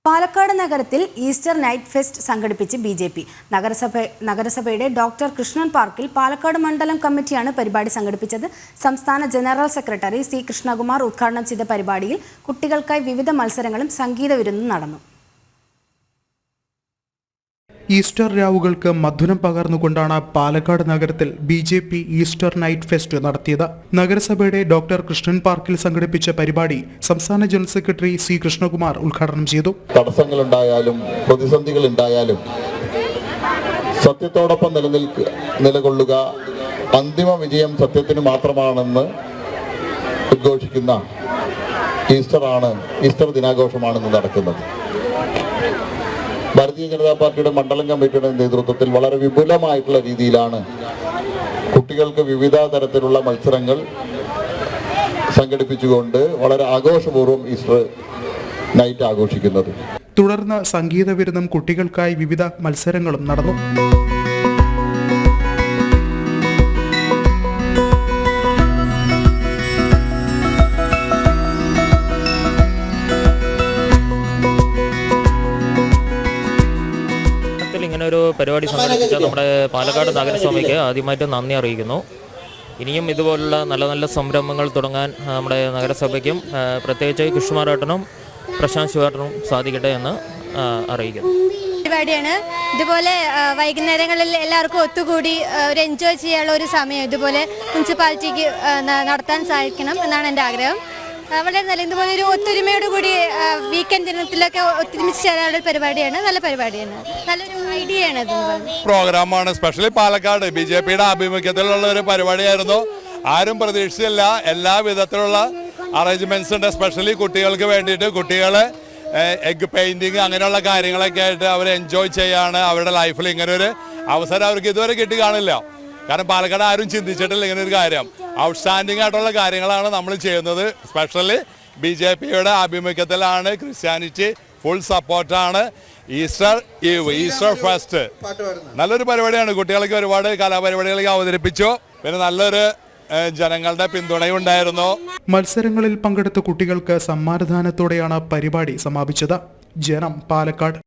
പാലക്കാട് നഗരത്തിൽ Easter night fest സംഘടിപ്പിച്ച് BJP. നഗരസഭയുടെ ഡോക്ടർ കൃഷ്ണൻ പാർക്കിൽ പാലക്കാട് മണ്ഡലം കമ്മിറ്റിയാണ് പരിപാടി സംഘടിപ്പിച്ചത്. സംസ്ഥാന ജനറൽ സെക്രട്ടറി സി കൃഷ്ണകുമാർ ഉദ്ഘാടനം ചെയ്ത പരിപാടിയിൽ കുട്ടികൾക്കായി വിവിധ മത്സരങ്ങളും സംഗീത വിരുന്നും നടന്നു. ഈസ്റ്റർ രാവുകൾക്ക് മധുരം പകർന്നുകൊണ്ടാണ് പാലക്കാട് നഗരത്തിൽ ബിജെപി ഈസ്റ്റർ നൈറ്റ് ഫെസ്റ്റ് നടത്തിയത്. നഗരസഭയുടെ ഡോക്ടർ കൃഷ്ണൻ പാർക്കിൽ സംഘടിപ്പിച്ച പരിപാടി സംസ്ഥാന ജനറൽ സെക്രട്ടറി സി കൃഷ്ണകുമാർ ഉദ്ഘാടനം ചെയ്തു. തടസ്സങ്ങളുണ്ടായാലും പ്രതിസന്ധികളുണ്ടായാലും സത്യത്തോടൊപ്പം നിലകൊള്ളുക, അന്തിമ വിജയം സത്യത്തിന് മാത്രമാണെന്ന് ഉദ്ഘോഷിക്കുന്ന ഈസ്റ്റർ ദിനാഘോഷമാണെന്ന് നടക്കുന്നത്. ഭാരതീയ ജനതാ പാർട്ടിയുടെ മണ്ഡലം കമ്മിറ്റിയുടെ നേതൃത്വത്തിൽ വളരെ വിപുലമായിട്ടുള്ള രീതിയിലാണ് കുട്ടികൾക്ക് വിവിധ തരത്തിലുള്ള മത്സരങ്ങൾ സംഘടിപ്പിച്ചുകൊണ്ട് വളരെ ആഘോഷപൂർവ്വം ഈസ്റ്റർ നൈറ്റ് ആഘോഷിക്കുന്നത്. തുടർന്ന് സംഗീത വിരുന്നും കുട്ടികൾക്കായി വിവിധ മത്സരങ്ങളും നടന്നു. ഇങ്ങനെ ഒരു പരിപാടി സംഘടിപ്പിച്ച നമ്മുടെ പാലക്കാട് നഗരസഭയ്ക്ക് ആദ്യമായിട്ട് നന്ദി അറിയിക്കുന്നു. ഇനിയും ഇതുപോലുള്ള നല്ല നല്ല സംരംഭങ്ങൾ തുടങ്ങാൻ നമ്മുടെ നഗരസഭയ്ക്കും പ്രത്യേകിച്ച് കൃഷ്ണകുമാരേട്ടനും പ്രശാന്ത് ശിവേട്ടനും സാധിക്കട്ടെ എന്ന് അറിയിക്കുന്നു. പരിപാടിയാണ്. ഇതുപോലെ വൈകുന്നേരങ്ങളിൽ എല്ലാവർക്കും ഒത്തുകൂടി ഒരു എൻജോയ് ചെയ്യാനുള്ള ഒരു സമയം ഇതുപോലെ മുനിസിപ്പാലിറ്റിക്ക് നടത്താൻ സാധിക്കണം എന്നാണ് എൻ്റെ ആഗ്രഹം. വളരെ നല്ല ഇതുപോലെ ഒരു ഒത്തൊരുമയോട് കൂടി വീക്കെൻഡ് ദിനത്തിലൊക്കെ ഒത്തൊരുമിച്ച് ചേരാനുള്ള പരിപാടിയാണ്. നല്ല പരിപാടിയാണ്, നല്ലൊരു ഐഡിയ ആണ്. പ്രോഗ്രാമാണ്. സ്പെഷ്യലി പാലക്കാട് ബിജെപിയുടെ ആഭിമുഖ്യത്തിലുള്ള ഒരു പരിപാടിയായിരുന്നു. ആരും പ്രതീക്ഷിച്ചില്ല. എല്ലാ വിധത്തിലുള്ള അറേഞ്ച്മെന്റ്സ് ഉണ്ട്. സ്പെഷ്യലി കുട്ടികൾക്ക് വേണ്ടിയിട്ട് കുട്ടികളെ എഗ് പെയിന്റിങ് അങ്ങനെയുള്ള കാര്യങ്ങളൊക്കെ ആയിട്ട് അവർ എൻജോയ് ചെയ്യാണ്. അവരുടെ ലൈഫിൽ ഇങ്ങനെ ഒരു അവസരം അവർക്ക് ഇതുവരെ കിട്ടി കാണില്ല. കാരണം പാലക്കാട് ആരും ചിന്തിച്ചിട്ടില്ല ഇങ്ങനെ ഒരു കാര്യം. ഔട്ട്സ്റ്റാൻഡിംഗ് ആയിട്ടുള്ള കാര്യങ്ങളാണ് നമ്മൾ ചെയ്യുന്നത്. സ്പെഷ്യലി BJPയുടെ ആഭിമുഖ്യത്തിലാണ്. ക്രിസ്ത്യാനിറ്റി ഫുൾ സപ്പോർട്ടാണ്. ഈസ്റ്റർ ഫെസ്റ്റ് നല്ലൊരു പരിപാടിയാണ്. കുട്ടികൾക്ക് ഒരുപാട് കലാപരിപാടികളൊക്കെ അവതരിപ്പിച്ചു. പിന്നെ നല്ലൊരു ജനങ്ങളുടെ പിന്തുണയുണ്ടായിരുന്നു. മത്സരങ്ങളിൽ പങ്കെടുത്ത കുട്ടികൾക്ക് സമ്മാനദാനത്തോടെയാണ് പരിപാടി സമാപിച്ചത്. ജനം, പാലക്കാട്.